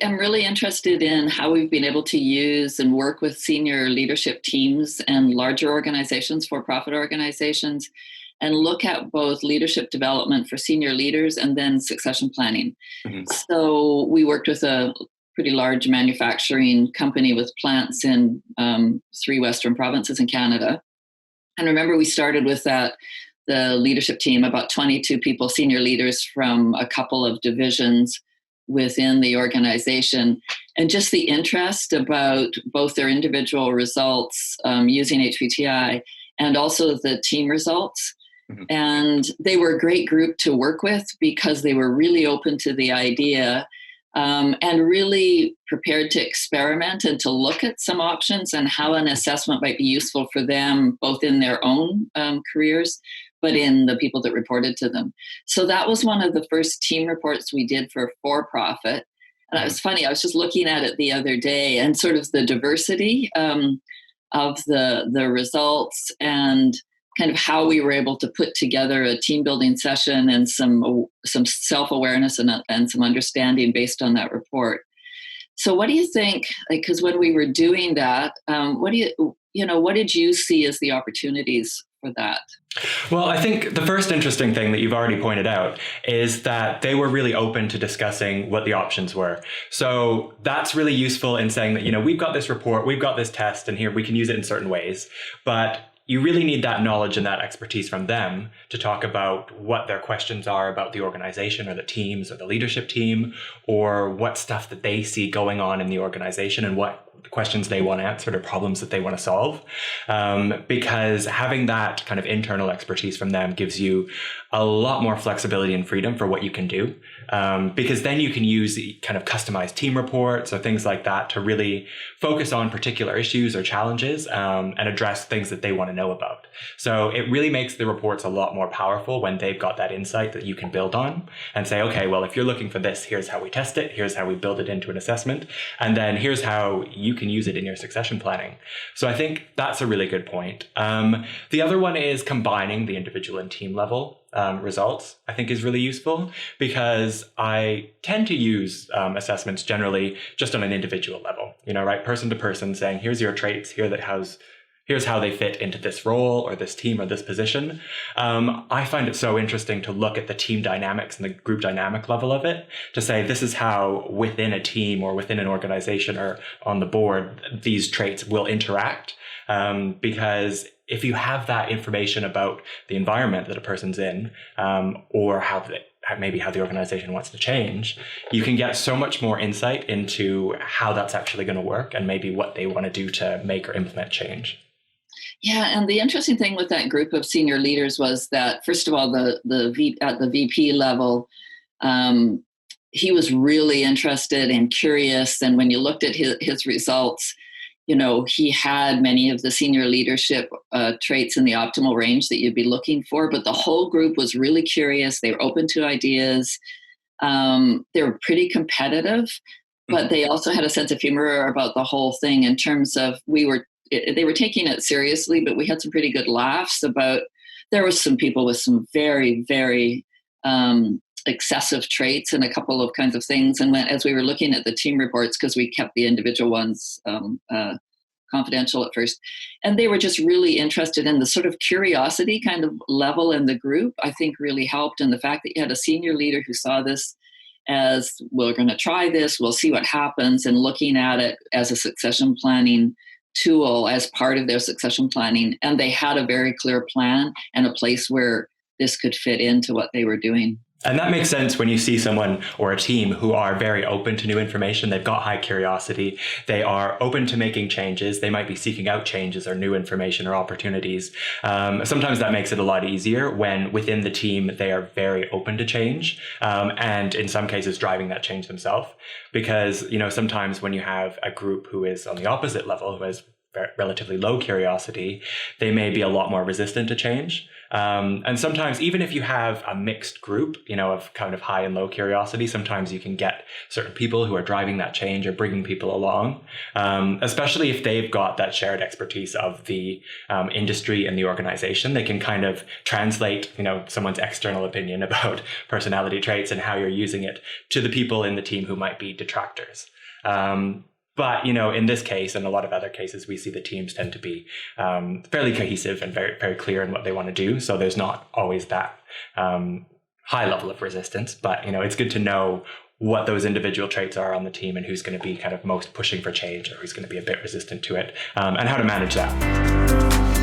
am really interested in how we've been able to use and work with senior leadership teams and larger organizations, for-profit organizations, and look at both leadership development for senior leaders and then succession planning. Mhm. So we worked with a pretty large manufacturing company with plants in 3 Western provinces in Canada. And remember, we started with the leadership team, about 22 people, senior leaders from a couple of divisions within the organization, and just the interest about both their individual results using HPTI and also the team results. Mhm. And they were a great group to work with because they were really open to the idea and really prepared to experiment and to look at some options and how an assessment might be useful for them, both in their own careers, but in the people that reported to them. So that was one of the first team reports we did for-profit. And it was funny, I was just looking at it the other day and sort of the diversity of the results and kind of how we were able to put together a team building session and some self-awareness and some understanding based on that report. So what do you think, because when we were doing that, what did you see as the opportunities for that? Well, I think the first interesting thing that you've already pointed out is that they were really open to discussing what the options were. So that's really useful in saying that, we've got this report, we've got this test, and here we can use it in certain ways. But you really need that knowledge and that expertise from them to talk about what their questions are about the organization or the teams or the leadership team, or what stuff that they see going on in the organization and what questions they want answered or problems that they want to solve. Because having that kind of internal expertise from them gives you a lot more flexibility and freedom for what you can do. Because then you can use kind of customized team reports or things like that to really focus on particular issues or challenges and address things that they want to know about. So it really makes the reports a lot more powerful when they've got that insight that you can build on and say, okay, well, if you're looking for this, here's how we test it. Here's how we build it into an assessment. And then here's how you can use it in your succession planning. So I think that's a really good point. The other one is combining the individual and team level results, I think is really useful, because I tend to use assessments generally just on an individual level, right? Person to person, saying, here's your traits, here's how they fit into this role or this team or this position. I find it so interesting to look at the team dynamics and the group dynamic level of it, to say this is how within a team or within an organization or on the board, these traits will interact. Because if you have that information about the environment that a person's in, or maybe how the organization wants to change, you can get so much more insight into how that's actually going to work and maybe what they want to do to make or implement change. Yeah, and the interesting thing with that group of senior leaders was that, first of all, at the VP level, he was really interested and curious. And when you looked at his results, he had many of the senior leadership traits in the optimal range that you'd be looking for. But the whole group was really curious. They were open to ideas. They were pretty competitive, but they also had a sense of humor about the whole thing in terms of they were taking it seriously, but we had some pretty good laughs about, there was some people with some very, very excessive traits and a couple of kinds of things. And as we were looking at the team reports, because we kept the individual ones confidential at first, and they were just really interested in the sort of curiosity kind of level in the group, I think really helped. And the fact that you had a senior leader who saw this as, we're going to try this, we'll see what happens, and looking at it as a succession planning tool as part of their succession planning. And they had a very clear plan and a place where this could fit into what they were doing. And that makes sense when you see someone or a team who are very open to new information. They've got high curiosity. They are open to making changes. They might be seeking out changes or new information or opportunities. Sometimes that makes it a lot easier when within the team, they are very open to change. And in some cases, driving that change themselves. Because, sometimes when you have a group who is on the opposite level, who has relatively low curiosity, they may be a lot more resistant to change. And sometimes, even if you have a mixed group, of kind of high and low curiosity, sometimes you can get certain people who are driving that change or bringing people along, especially if they've got that shared expertise of the industry and the organization. They can kind of translate, someone's external opinion about personality traits and how you're using it to the people in the team who might be detractors. But, in this case and a lot of other cases, we see the teams tend to be fairly cohesive and very, very clear in what they want to do. So there's not always that high level of resistance. But, it's good to know what those individual traits are on the team and who's going to be kind of most pushing for change or who's going to be a bit resistant to it, and how to manage that.